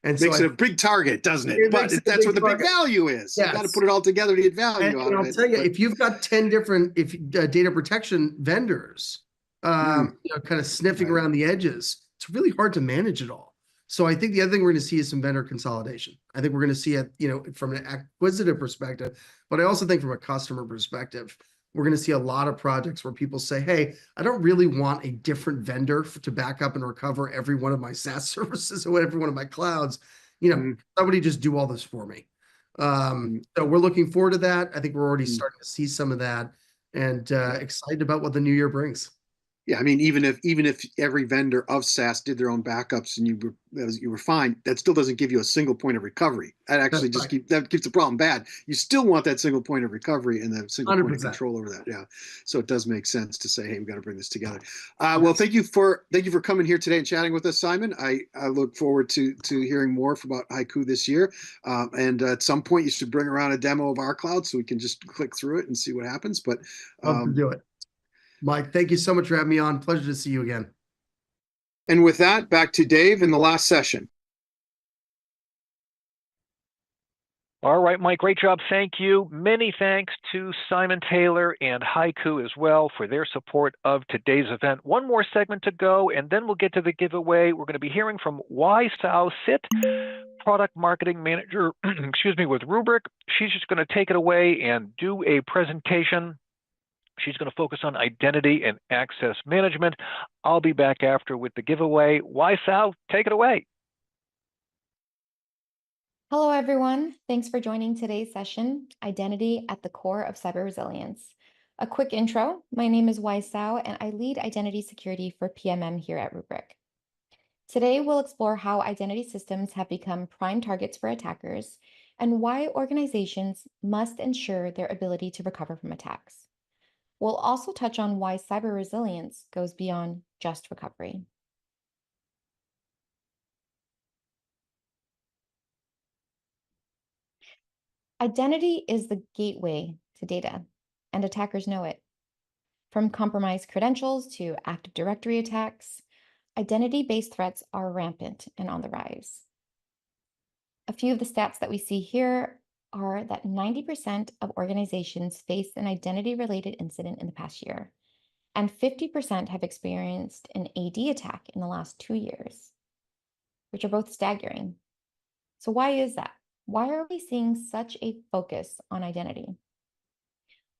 And makes it a big target, doesn't it? But that's what the big value is. Yes. You got to put it all together to get value out of it. I'll tell you, if you've got 10 different data protection vendors, kind of sniffing around the edges, it's really hard to manage it all. So I think the other thing we're going to see is some vendor consolidation. I think we're going to see it, from an acquisitive perspective, but I also think from a customer perspective, we're going to see a lot of projects where people say, "Hey, I don't really want a different vendor to back up and recover every one of my SaaS services or every one of my clouds. Somebody just do all this for me." So we're looking forward to that. I think we're already starting to see some of that, and excited about what the new year brings. Yeah, I mean, even if every vendor of SaaS did their own backups and you were fine, that still doesn't give you a single point of recovery. That actually keeps the problem bad. You still want that single point of recovery and the single 100%. Point of control over that. Yeah, so it does make sense to say, hey, we've got to bring this together. Well, thank you for coming here today and chatting with us, Simon. I look forward to hearing more about Haiku this year. And at some point, you should bring around a demo of our cloud so we can just click through it and see what happens. But love to do it. Mike, thank you so much for having me on. Pleasure to see you again. And with that, back to Dave in the last session. All right, Mike, great job. Thank you. Many thanks to Simon Taylor and Haiku as well for their support of today's event. One more segment to go, and then we'll get to the giveaway. We're going to be hearing from Wai Sao Sit, Product Marketing Manager, with Rubrik. She's just going to take it away and do a presentation. She's going to focus on identity and access management. I'll be back after with the giveaway. Wai Sao, take it away. Hello, everyone. Thanks for joining today's session, Identity at the Core of Cyber Resilience. A quick intro, my name is Wai Sao, and I lead identity security for PMM here at Rubrik. Today, we'll explore how identity systems have become prime targets for attackers and why organizations must ensure their ability to recover from attacks. We'll also touch on why cyber resilience goes beyond just recovery. Identity is the gateway to data, and attackers know it. From compromised credentials to Active Directory attacks, identity-based threats are rampant and on the rise. A few of the stats that we see here are that 90% of organizations face an identity-related incident in the past year, and 50% have experienced an AD attack in the last 2 years, which are both staggering. So why is that? Why are we seeing such a focus on identity?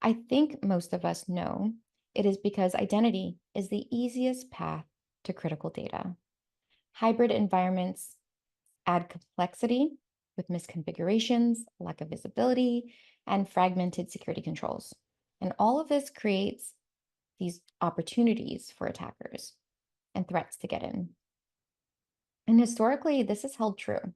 I think most of us know it is because identity is the easiest path to critical data. Hybrid environments add complexity with misconfigurations, lack of visibility, and fragmented security controls. And all of this creates these opportunities for attackers and threats to get in. And historically, this has held true.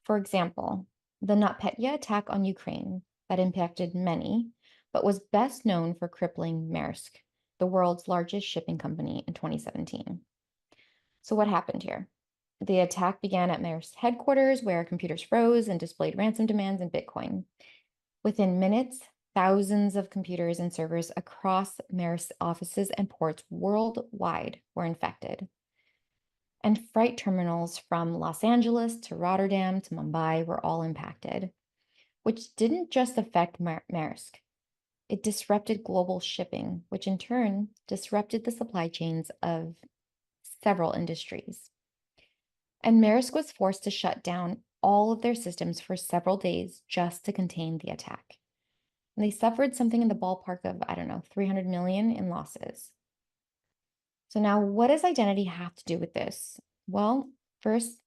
For example, the NotPetya attack on Ukraine that impacted many, but was best known for crippling Maersk, the world's largest shipping company, in 2017. So what happened here? The attack began at Maersk's headquarters, where computers froze and displayed ransom demands in Bitcoin. Within minutes, thousands of computers and servers across Maersk's offices and ports worldwide were infected. And freight terminals from Los Angeles to Rotterdam to Mumbai were all impacted, which didn't just affect Maersk. It disrupted global shipping, which in turn disrupted the supply chains of several industries. And Maersk was forced to shut down all of their systems for several days just to contain the attack. And they suffered something in the ballpark of, 300 million in losses. So now, what does identity have to do with this? Well, first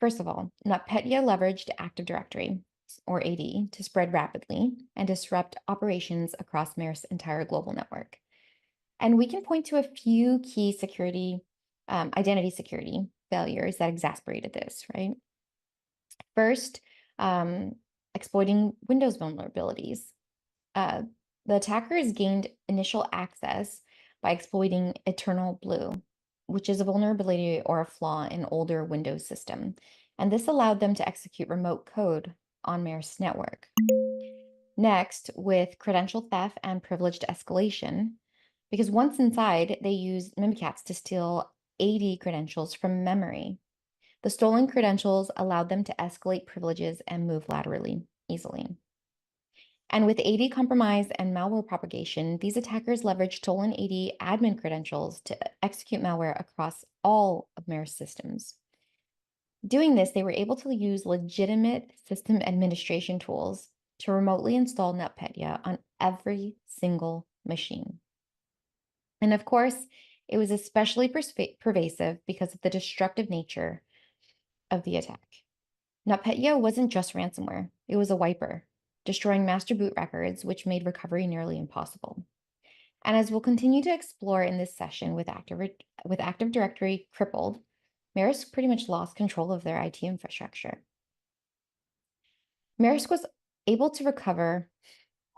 of all, NotPetya leveraged Active Directory, or AD, to spread rapidly and disrupt operations across Maersk's entire global network. And we can point to a few key identity security failures that exacerbated this, right? First, exploiting Windows vulnerabilities. The attackers gained initial access by exploiting Eternal Blue, which is a vulnerability or a flaw in older Windows system. And this allowed them to execute remote code on Maersk's network. Next, with credential theft and privileged escalation, because once inside, they used Mimikatz to steal AD credentials from memory. The stolen credentials allowed them to escalate privileges and move laterally easily. And with AD compromise and malware propagation, these attackers leveraged stolen AD admin credentials to execute malware across all of Maersk's systems. Doing this, they were able to use legitimate system administration tools to remotely install NotPetya on every single machine. And of course, it was especially pervasive because of the destructive nature of the attack. NotPetya wasn't just ransomware, it was a wiper, destroying master boot records, which made recovery nearly impossible. And as we'll continue to explore in this session with Active Directory crippled, Maersk pretty much lost control of their IT infrastructure. Maersk was able to recover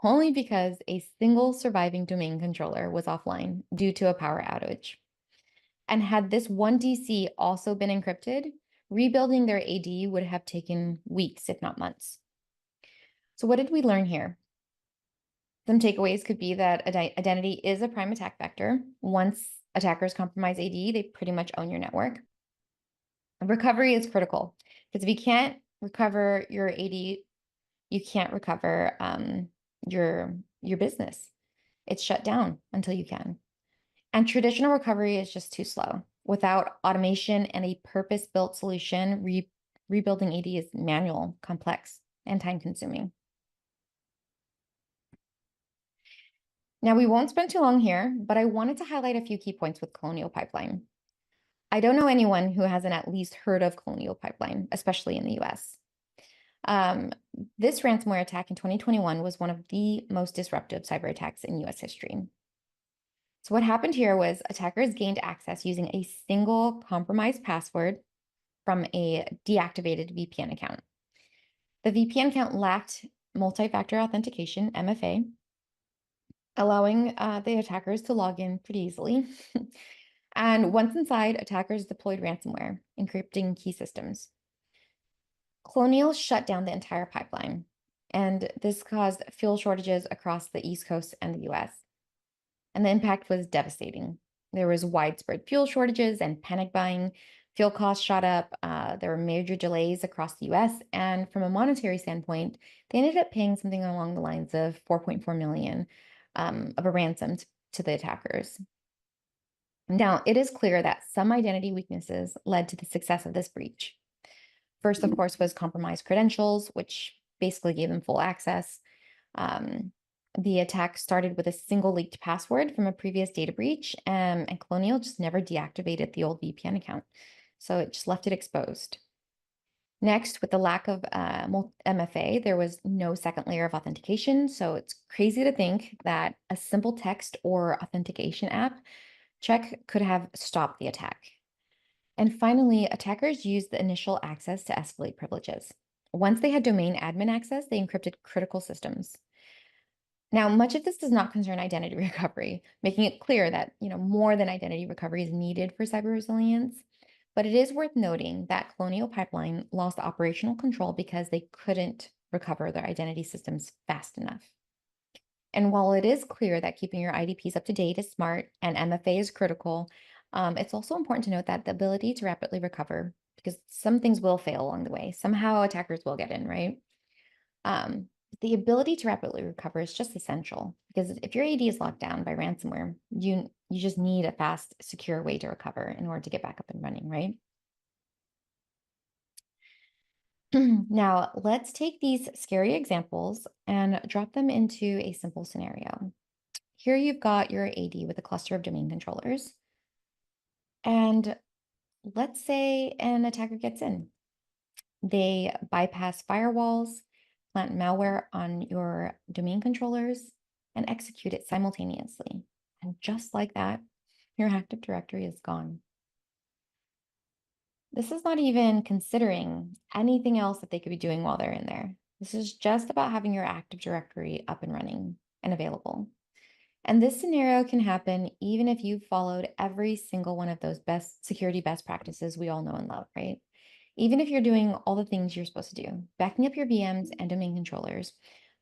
only because a single surviving domain controller was offline due to a power outage. And had this one DC also been encrypted, rebuilding their AD would have taken weeks, if not months. So what did we learn here? Some takeaways could be that identity is a prime attack vector. Once attackers compromise AD, they pretty much own your network. Recovery is critical because if you can't recover your AD, you can't recover your business. It's shut down until you can. And traditional recovery is just too slow. Without automation and a purpose-built solution, rebuilding AD is manual, complex, and time-consuming. Now, we won't spend too long here, but I wanted to highlight a few key points with Colonial Pipeline. I don't know anyone who hasn't at least heard of Colonial Pipeline, especially in the US. This ransomware attack in 2021 was one of the most disruptive cyber attacks in US history. So what happened here was attackers gained access using a single compromised password from a deactivated VPN account. The VPN account lacked multi-factor authentication, MFA, allowing the attackers to log in pretty easily. And once inside, attackers deployed ransomware, encrypting key systems. Colonial shut down the entire pipeline, and this caused fuel shortages across the East Coast and the US. And the impact was devastating. There was widespread fuel shortages and panic buying. Fuel costs shot up. There were major delays across the US. And from a monetary standpoint, they ended up paying something along the lines of 4.4 million of a ransom to the attackers. Now, it is clear that some identity weaknesses led to the success of this breach. First, of course, was compromised credentials, which basically gave them full access. The attack started with a single leaked password from a previous data breach, and Colonial just never deactivated the old VPN account. So it just left it exposed. Next, with the lack of MFA, there was no second layer of authentication. So it's crazy to think that a simple text or authentication app check could have stopped the attack. And finally, attackers used the initial access to escalate privileges. Once they had domain admin access, they encrypted critical systems. Now, much of this does not concern identity recovery, making it clear that more than identity recovery is needed for cyber resilience. But it is worth noting that Colonial Pipeline lost operational control because they couldn't recover their identity systems fast enough. And while it is clear that keeping your IDPs up to date is smart and MFA is critical, it's also important to note that the ability to rapidly recover, because some things will fail along the way. Somehow attackers will get in, right? The ability to rapidly recover is just essential, because if your AD is locked down by ransomware, you just need a fast, secure way to recover in order to get back up and running, right? Now, let's take these scary examples and drop them into a simple scenario. Here you've got your AD with a cluster of domain controllers. And let's say an attacker gets in. They bypass firewalls, plant malware on your domain controllers, and execute it simultaneously. And just like that, your Active Directory is gone. This is not even considering anything else that they could be doing while they're in there. This is just about having your Active Directory up and running and available. And this scenario can happen even if you've followed every single one of those security best practices we all know and love, right? Even if you're doing all the things you're supposed to do, backing up your VMs and domain controllers,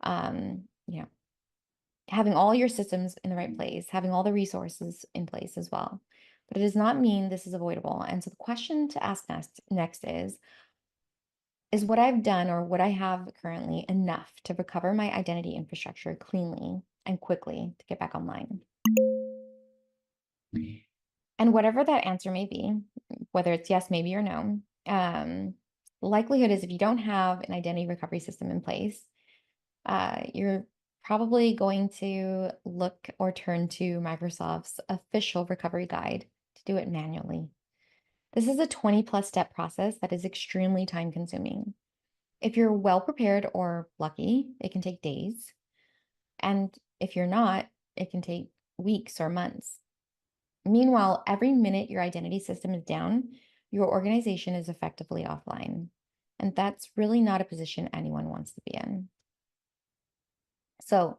having all your systems in the right place, having all the resources in place as well. But it does not mean this is avoidable. And so the question to ask next is what I've done or what I have currently enough to recover my identity infrastructure cleanly and quickly to get back online? And whatever that answer may be, whether it's yes, maybe, or no, the likelihood is if you don't have an identity recovery system in place, you're probably going to look or turn to Microsoft's official recovery guide to do it manually. This is a 20+ step process that is extremely time consuming. If you're well prepared or lucky, it can take days. And if you're not, it can take weeks or months. Meanwhile, every minute your identity system is down, your organization is effectively offline. And that's really not a position anyone wants to be in. So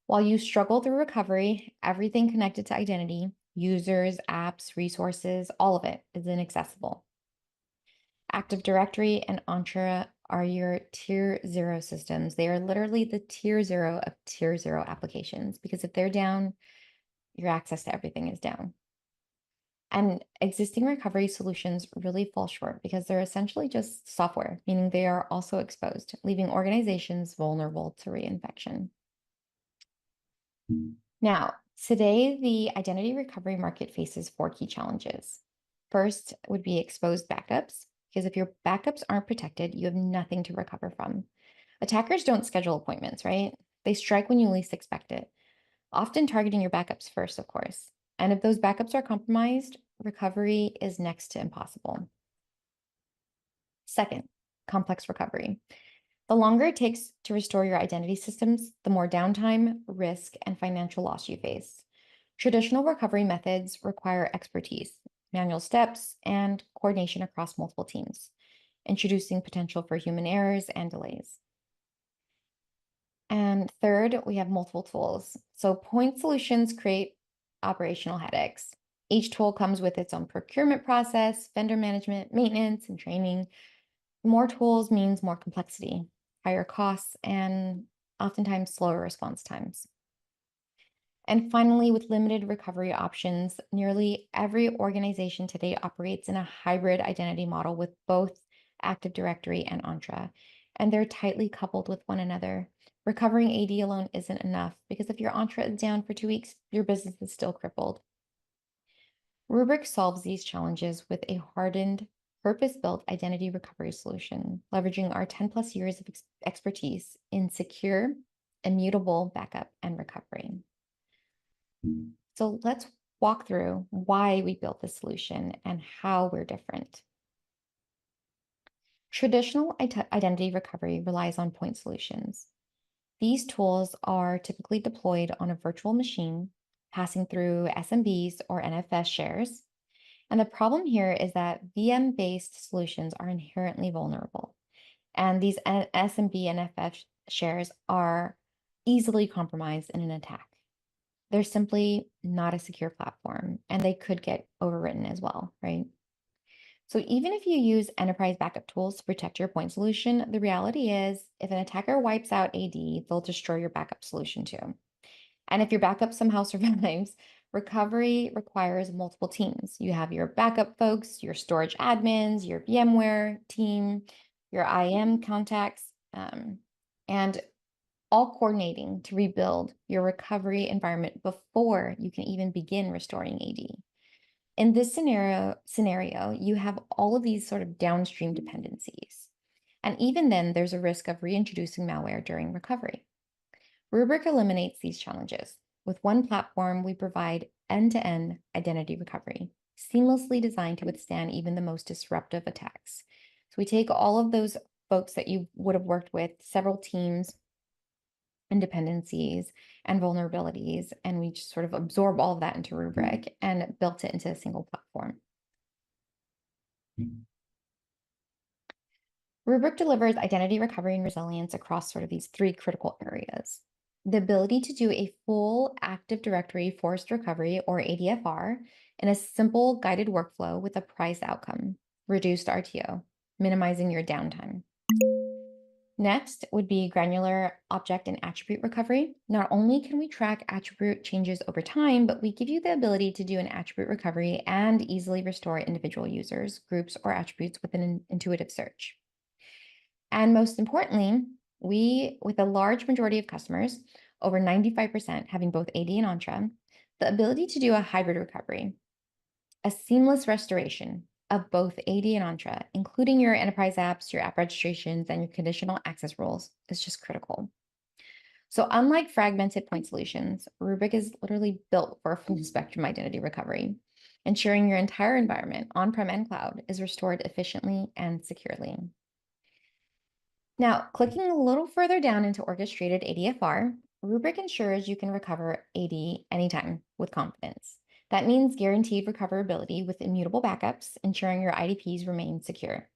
while you struggle through recovery, everything connected to identity, users, apps, resources, all of it is inaccessible. Active Directory and Entra are your tier 0 systems. They are literally the tier 0 of tier 0 applications, because if they're down, your access to everything is down. And existing recovery solutions really fall short because they're essentially just software, meaning they are also exposed, leaving organizations vulnerable to reinfection. Now, today, the identity recovery market faces 4 key challenges. First would be exposed backups, because if your backups aren't protected, you have nothing to recover from. Attackers don't schedule appointments, right? They strike when you least expect it, often targeting your backups first, of course. And if those backups are compromised, recovery is next to impossible. Second, complex recovery. The longer it takes to restore your identity systems, the more downtime, risk, and financial loss you face. Traditional recovery methods require expertise, manual steps, and coordination across multiple teams, introducing potential for human errors and delays. And third, we have multiple tools. So point solutions create operational headaches. Each tool comes with its own procurement process, vendor management, maintenance, and training. More tools means more complexity, higher costs, and oftentimes slower response times. And finally, with limited recovery options, nearly every organization today operates in a hybrid identity model with both Active Directory and Entra, and they're tightly coupled with one another. Recovering AD alone isn't enough because if your Entra is down for 2 weeks, your business is still crippled. Rubrik solves these challenges with a hardened, purpose-built identity recovery solution, leveraging our 10 plus years of expertise in secure, immutable backup and recovery. So let's walk through why we built this solution and how we're different. Traditional identity recovery relies on point solutions. These tools are typically deployed on a virtual machine, passing through SMBs or NFS shares. And the problem here is that VM-based solutions are inherently vulnerable. And these SMB NFS shares are easily compromised in an attack. They're simply not a secure platform, and they could get overwritten as well, right? So even if you use enterprise backup tools to protect your point solution, the reality is if an attacker wipes out AD, they'll destroy your backup solution too. And if your backup somehow survives, recovery requires multiple teams. You have your backup folks, your storage admins, your VMware team, your IAM contacts, and all coordinating to rebuild your recovery environment before you can even begin restoring AD. In this scenario, you have all of these sort of downstream dependencies. And even then, there's a risk of reintroducing malware during recovery. Rubrik eliminates these challenges. With one platform, we provide end-to-end identity recovery, seamlessly designed to withstand even the most disruptive attacks. So we take all of those folks that you would have worked with, several teams, and dependencies and vulnerabilities, and we just sort of absorb all of that into Rubrik and built it into a single platform. Rubrik delivers identity recovery and resilience across sort of these three critical areas. The ability to do a full Active Directory forced recovery, or ADFR, in a simple guided workflow with a price outcome, reduced RTO, minimizing your downtime. Next would be granular object and attribute recovery. Not only can we track attribute changes over time, but we give you the ability to do an attribute recovery and easily restore individual users, groups, or attributes with an intuitive search. And most importantly, with a large majority of customers, over 95% having both AD and Entra, the ability to do a hybrid recovery, a seamless restoration of both AD and Entra, including your enterprise apps, your app registrations, and your conditional access rules, is just critical. So unlike fragmented point solutions, Rubrik is literally built for a full spectrum identity recovery, ensuring your entire environment, on-prem and cloud, is restored efficiently and securely. Now, clicking a little further down into orchestrated ADFR, Rubrik ensures you can recover AD anytime with confidence. That means guaranteed recoverability with immutable backups, ensuring your IDPs remain secure.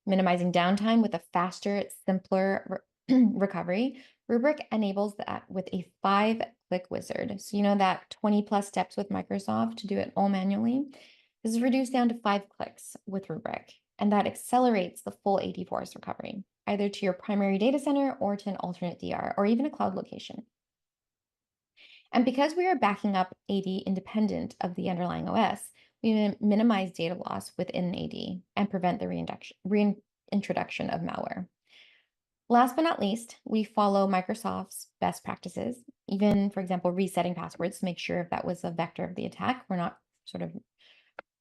Minimizing downtime with a faster, simpler recovery, Rubrik enables that with a 5-click wizard. So you know that 20 plus steps with Microsoft to do it all manually? This is reduced down to 5 clicks with Rubrik, and that accelerates the full AD force recovery, either to your primary data center or to an alternate DR, or even a cloud location. And because we are backing up AD independent of the underlying OS, we minimize data loss within AD and prevent the reintroduction of malware. Last but not least, we follow Microsoft's best practices, even, for example, resetting passwords to make sure if that was a vector of the attack, we're not sort of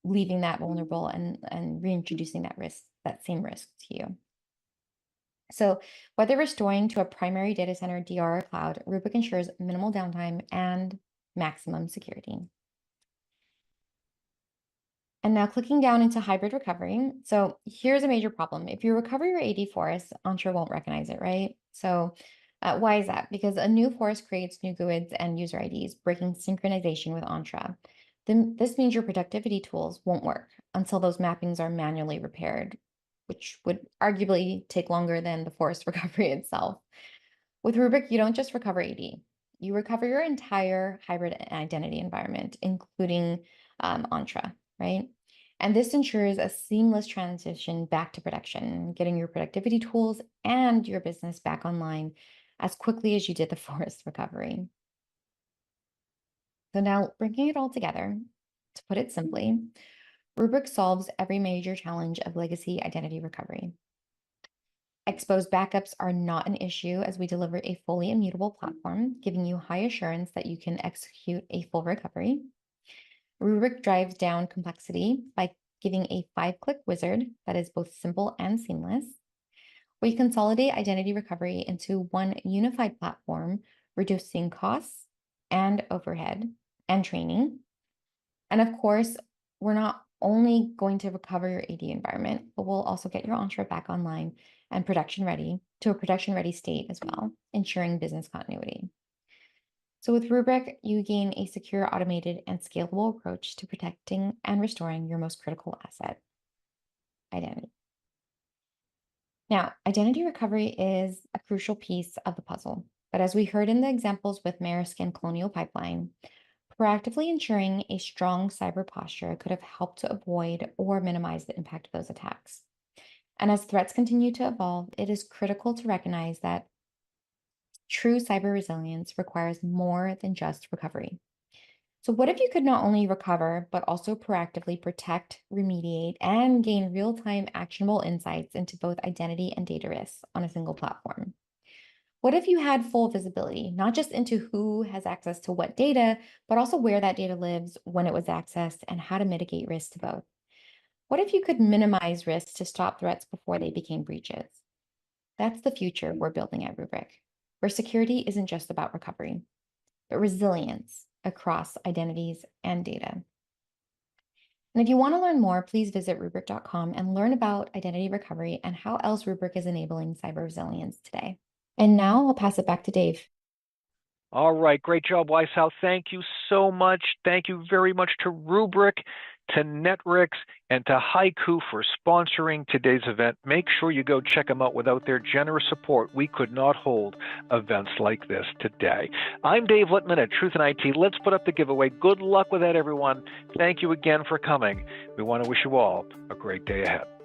leaving that vulnerable and reintroducing that same risk to you. So whether restoring to a primary data center, DR, or cloud, Rubrik ensures minimal downtime and maximum security. And now clicking down into hybrid recovery. So here's a major problem. If you recover your AD forest, Entra won't recognize it, right? So why is that? Because a new forest creates new GUIDs and user IDs, breaking synchronization with Entra. Then this means your productivity tools won't work until those mappings are manually repaired, which would arguably take longer than the forest recovery itself. With Rubrik, you don't just recover AD, you recover your entire hybrid identity environment, including Entra, right? And this ensures a seamless transition back to production, getting your productivity tools and your business back online as quickly as you did the forest recovery. So now bringing it all together, to put it simply, Rubrik solves every major challenge of legacy identity recovery. Exposed backups are not an issue as we deliver a fully immutable platform, giving you high assurance that you can execute a full recovery. Rubrik drives down complexity by giving a 5-click wizard that is both simple and seamless. We consolidate identity recovery into one unified platform, reducing costs and overhead and training. And of course, we're not only going to recover your AD environment, but we'll also get your Entra back online and production ready to a production ready state as well, ensuring business continuity. So with Rubrik, you gain a secure, automated, and scalable approach to protecting and restoring your most critical asset, identity. Now, identity recovery is a crucial piece of the puzzle, but as we heard in the examples with Maersk and Colonial Pipeline, proactively ensuring a strong cyber posture could have helped to avoid or minimize the impact of those attacks. And as threats continue to evolve, it is critical to recognize that true cyber resilience requires more than just recovery. So, what if you could not only recover, but also proactively protect, remediate, and gain real time actionable insights into both identity and data risks on a single platform? What if you had full visibility, not just into who has access to what data, but also where that data lives, when it was accessed, and how to mitigate risk to both? What if you could minimize risks to stop threats before they became breaches? That's the future we're building at Rubrik, where security isn't just about recovery, but resilience across identities and data. And if you want to learn more, please visit Rubrik.com and learn about identity recovery and how else Rubrik is enabling cyber resilience today. And now I'll pass it back to Dave. All right, great job, Weishaupt. Thank you so much. Thank you very much to Rubrik, to Netrix, and to Haiku for sponsoring today's event. Make sure you go check them out. Without their generous support, we could not hold events like this today. I'm Dave Littman at Truth in IT. Let's put up the giveaway. Good luck with that, everyone. Thank you again for coming. We want to wish you all a great day ahead.